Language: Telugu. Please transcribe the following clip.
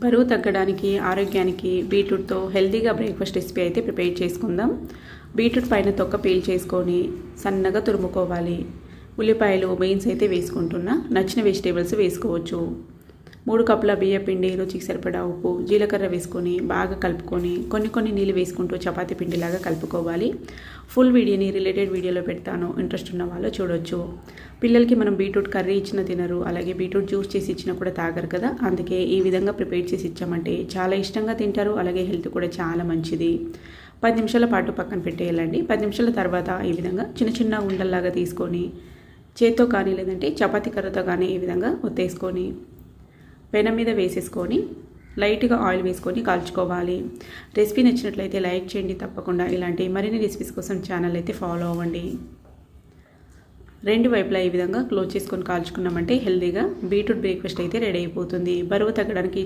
బరువు తగ్గడానికి ఆరోగ్యానికి బీట్రూట్తో హెల్తీగా బ్రేక్ఫాస్ట్ రెసిపీ అయితే ప్రిపేర్ చేసుకుందాం. బీట్రూట్ పైన తొక్క పీల్ చేసుకొని సన్నగా తురుముకోవాలి. ఉల్లిపాయలు బీన్స్ అయితే వేసుకుంటున్నా, నచ్చిన వెజిటేబుల్స్ వేసుకోవచ్చు. 3 కప్పుల బియ్య పిండి, రుచికి సరిపడా ఉప్పు, జీలకర్ర వేసుకొని బాగా కలుపుకొని కొన్ని నీళ్ళు వేసుకుంటూ చపాతీ పిండిలాగా కలుపుకోవాలి. ఫుల్ వీడియోని రిలేటెడ్ వీడియోలో పెడతాను, ఇంట్రెస్ట్ ఉన్న వాళ్ళు చూడొచ్చు. పిల్లలకి మనం బీట్రూట్ కర్రీ ఇచ్చిన తినరు, అలాగే బీట్రూట్ జ్యూస్ చేసి ఇచ్చినా కూడా తాగరు కదా, అందుకే ఈ విధంగా ప్రిపేర్ చేసి ఇచ్చామంటే చాలా ఇష్టంగా తింటారు. అలాగే హెల్త్ కూడా చాలా మంచిది. 10 నిమిషాల పాటు పక్కన పెట్టేయాలండి. 10 నిమిషాల తర్వాత ఈ విధంగా చిన్న ఉండల్లాగా తీసుకొని చేత్తో కానీ లేదంటే చపాతీ కర్రతో కానీ ఈ విధంగా ఒత్తేసుకొని పెనం మీద వేసేసుకొని లైట్గా ఆయిల్ వేసుకొని కాల్చుకోవాలి. రెసిపీ నచ్చినట్లయితే లైక్ చేయండి. తప్పకుండా ఇలాంటి మరిన్ని రెసిపీస్ కోసం ఛానల్ అయితే ఫాలో అవ్వండి. 2 వైపులా ఈ విధంగా క్లోజ్ చేసుకొని కాల్చుకున్నామంటే హెల్తీగా బీట్రూట్ బ్రేక్ఫాస్ట్ అయితే రెడీ అయిపోతుంది. బరువు తగ్గడానికి